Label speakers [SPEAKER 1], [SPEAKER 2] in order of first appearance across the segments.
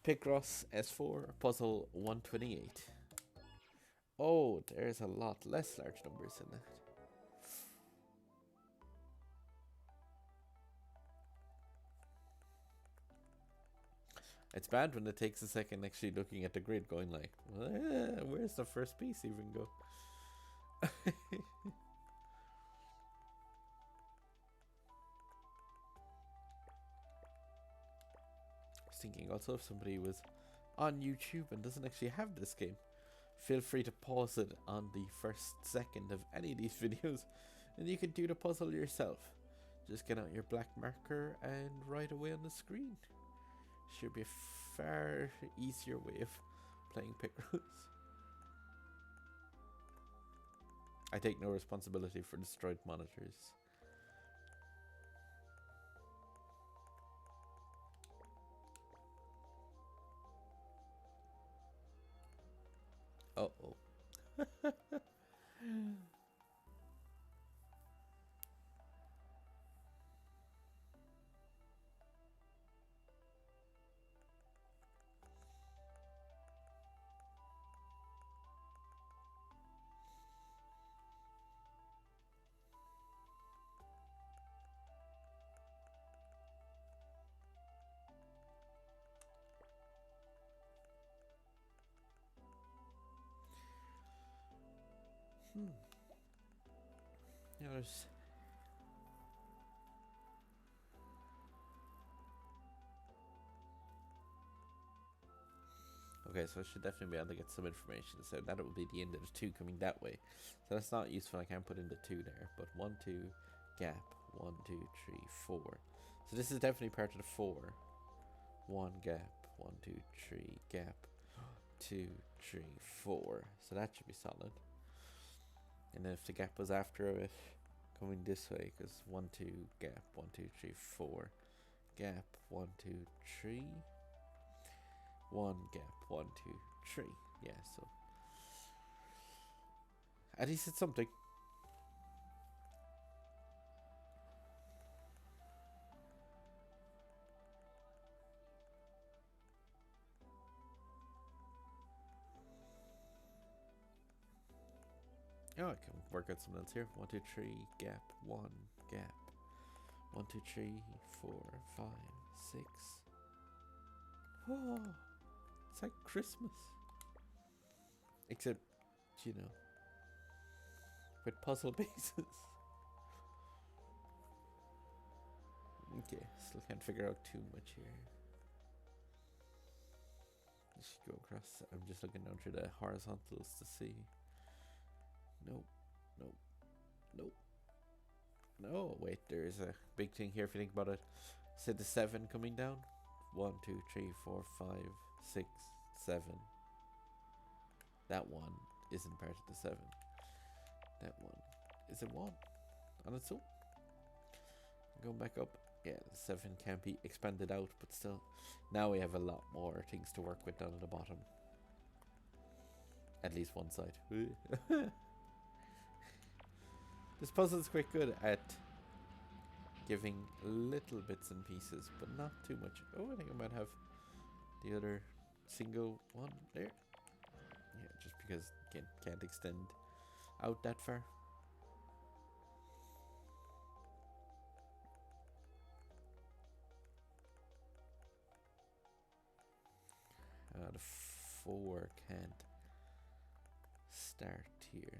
[SPEAKER 1] Picross S4, puzzle 128. Oh, there's a lot less large numbers in that. It's bad when it takes a second actually looking at the grid going like, where's the first piece even go? I was thinking also if somebody was on YouTube and doesn't actually have this game, feel free to pause it on the first second of any of these videos and you can do the puzzle yourself. Just get out your black marker and write away on the screen. Should be a far easier way of playing Picross. I take no responsibility for destroyed monitors. Uh-oh. Yeah, there's... Okay, so I should definitely be able to get some information. So that will be the end of the 2 coming that way. So that's not useful. I can't put in the 2 there. But 1, 2, gap. 1, 2, 3, 4. So this is definitely part of the 4. 1 gap. 1, 2, 3 gap. 2, 3, 4. So that should be solid. And then if the gap was after it, coming this way, because 1, 2 gap. 1, 2, 3, 4 gap. 1, 2, 3. 1 gap. 1, 2, 3. Yeah, so at least it's something. Oh, I can work out something else here. 1, 2, 3 gap. 1 gap. 1, 2, 3, 4, 5, 6. Oh, it's like Christmas. Except, you know, with puzzle bases. Okay, still can't figure out too much here. Just go across. I'm just looking down through the horizontals to see. Nope, nope, nope. No, wait, there's a big thing here if you think about it. Say the 7 coming down. 1, 2, 3, 4, 5, 6, 7. That one isn't part of the 7. That one is a 1 on its own. Going back up. Yeah, the 7 can't be expanded out, but still. Now we have a lot more things to work with down at the bottom. At least one side. This puzzle is quite good at giving little bits and pieces, but not too much. Oh, I think I might have the other single one there. Yeah, just because can't extend out that far. The 4 can't start here.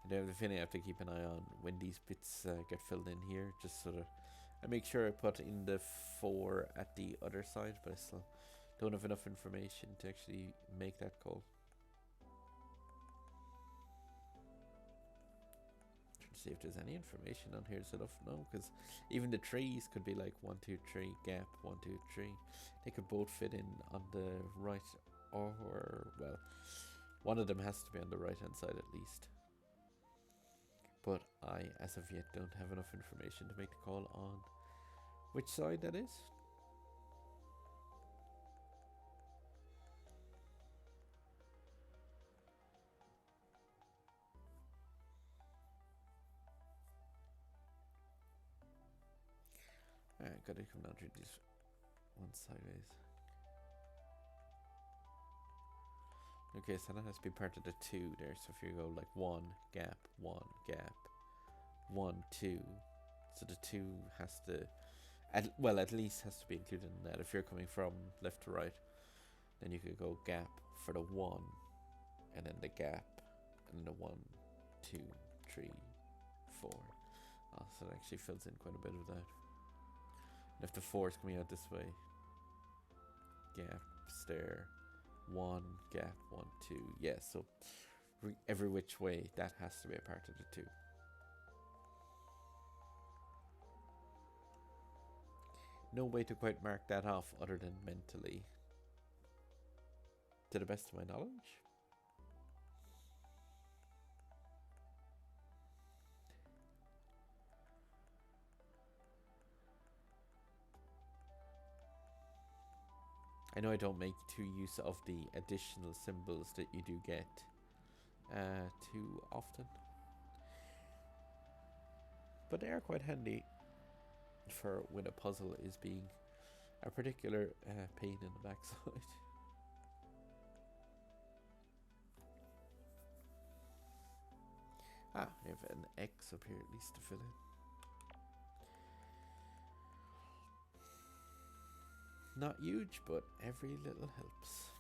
[SPEAKER 1] And I have the feeling I have to keep an eye on when these bits get filled in here, just so that I make sure I put in the 4 at the other side, but I still don't have enough information to actually make that call. Trying to see if there's any information on here set off. No, because even the trees could be like 1, 2, 3 gap, 1, 2, 3. They could both fit in on the right, or well, one of them has to be on the right hand side at least. But I, as of yet, don't have enough information to make the call on which side that is. gotta come down through these one sideways. Okay, so that has to be part of the 2 there. So if you go like 1 gap, 1 gap, 1, 2. So the 2 has to, at least has to be included in that. If you're coming from left to right, then you could go gap for the 1, and then the gap, and then the 1, 2, 3, 4. Oh, so it actually fills in quite a bit of that. And if the 4 is coming out this way, gap, stair, 1, gap, 1, 2. Yeah, so every which way, that has to be a part of the 2. No way to quite mark that off other than mentally. To the best of my knowledge. I know I don't make too use of the additional symbols that you do get too often. But they are quite handy for when a puzzle is being a particular pain in the backside. Ah, we have an X up here at least to fill in. Not huge, but every little helps.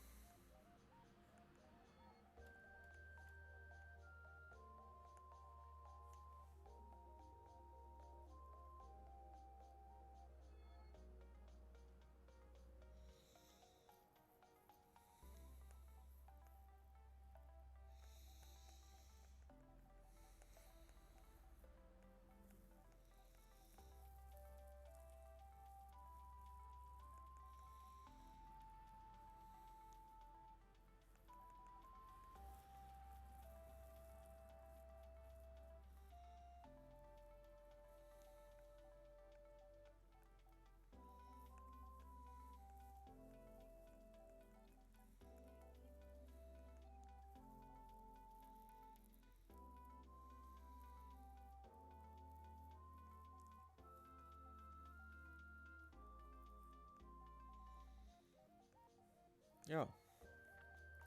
[SPEAKER 1] Yeah.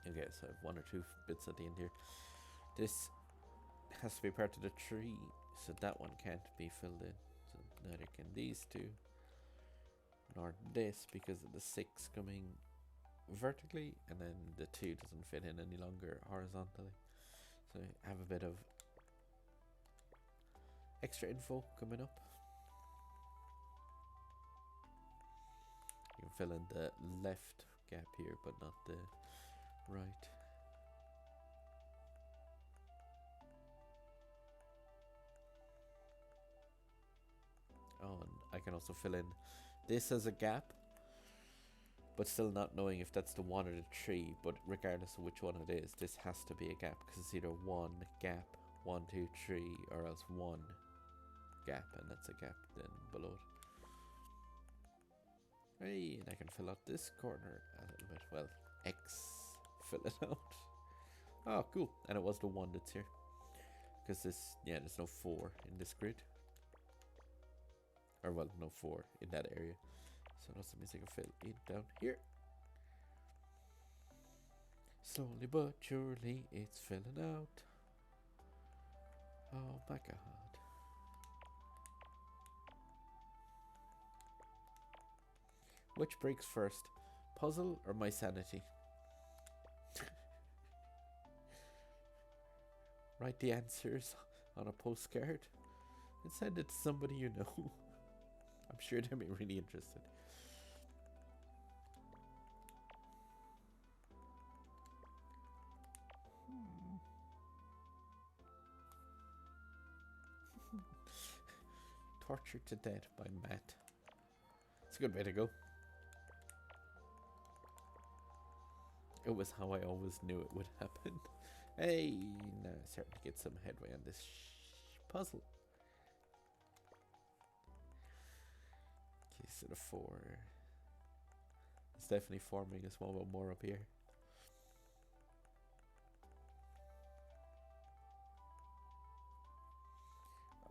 [SPEAKER 1] Okay, so I have 1 or 2 bits at the end here. This has to be part of the tree, so that one can't be filled in. So neither can these 2, nor this, because of the 6 coming vertically, and then the 2 doesn't fit in any longer horizontally. So I have a bit of extra info coming up. You can fill in the left gap here, but not the right. Oh, and I can also fill in this as a gap, but still not knowing if that's the 1 or the 3. But regardless of which one it is, this has to be a gap, because it's either 1 gap, 1, 2, 3, or else 1 gap, and that's a gap then below it. Hey, and I can fill out this corner a little bit. Well, X, fill it out. Oh, cool. And it was the 1 that's here. Because this, yeah, there's no 4 in this grid. Or, well, no 4 in that area. So that means I can fill it down here. Slowly but surely, it's filling out. Oh my god. Which breaks first? Puzzle or my sanity? Write the answers on a postcard and send it to somebody you know. I'm sure they'll be really interested. Tortured to death by Matt. It's a good way to go. It was how I always knew it would happen. Hey, now starting to get some headway on this puzzle. Okay, so the 4. It's definitely forming a small bit more up here.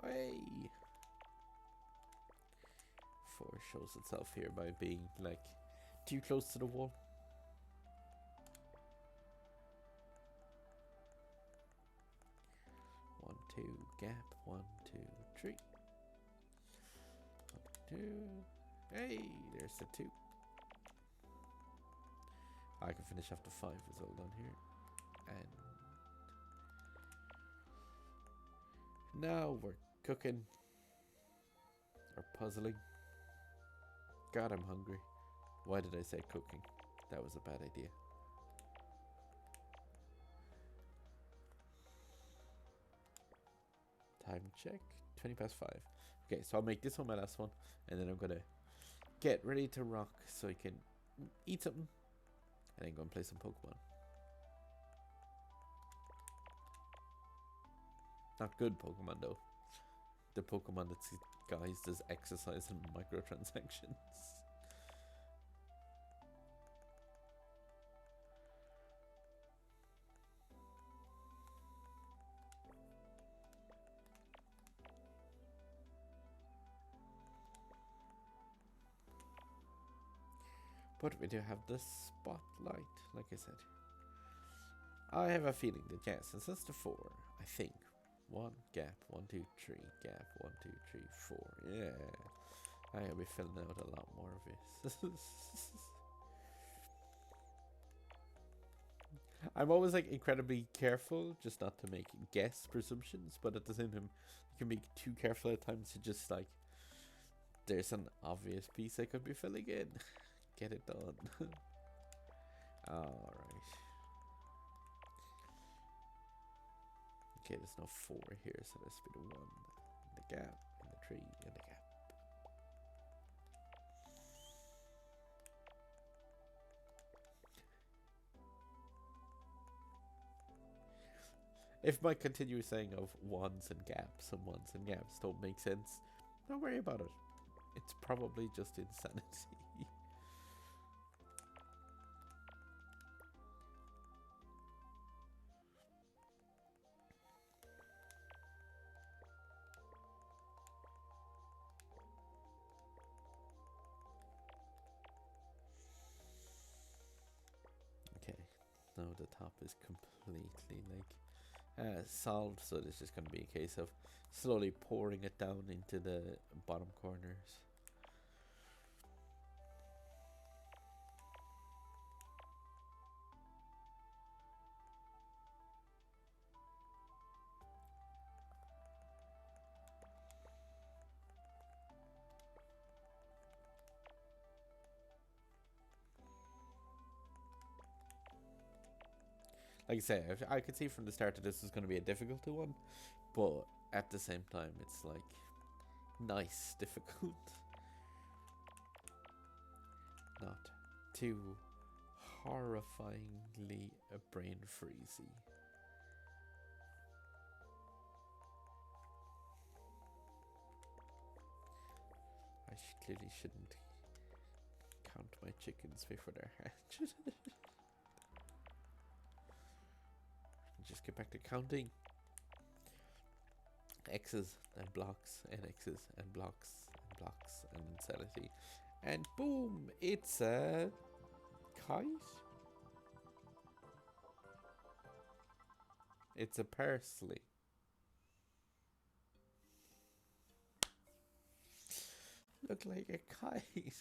[SPEAKER 1] Hey! S4 shows itself here by being like too close to the wall. One, two, gap, 1, 2, 3. 1, 2. Hey, there's the 2. I can finish off the 5 as well down here. And now we're cooking. Or puzzling. God, I'm hungry. Why did I say cooking? That was a bad idea. Time check. 20 past 5. Okay, so I'll make this one my last one. And then I'm going to get ready to rock so I can eat something. And then go and play some Pokemon. Not good Pokemon though. The Pokemon that's disguised as exercise and microtransactions. But we do have the spotlight, like I said. I have a feeling that yes, since it's the 4, I think. 1, gap, 1, 2, 3, gap, 1, 2, 3, 4. Yeah. I'll be filling out a lot more of this. I'm always like incredibly careful just not to make guess presumptions, but at the same time, you can be too careful at times to just like, there's an obvious piece I could be filling in. Get it done. Alright. Okay, there's no 4 here, so there's be the 1, the gap, and the 3, and the gap. If my continuous saying of ones and gaps and ones and gaps don't make sense, don't worry about it. It's probably just insanity. Okay, now the top is completely like solved, so it's just going to be a case of slowly pouring it down into the bottom corners. Like I say, I could see from the start that this was going to be a difficult one, but at the same time, it's like nice difficult, not too horrifyingly brain freezy. I clearly shouldn't count my chickens before they're hatched. Just get back to counting. X's and blocks and X's and blocks and blocks and insanity. And boom, it's a kite. It's a parsley. Look like a kite.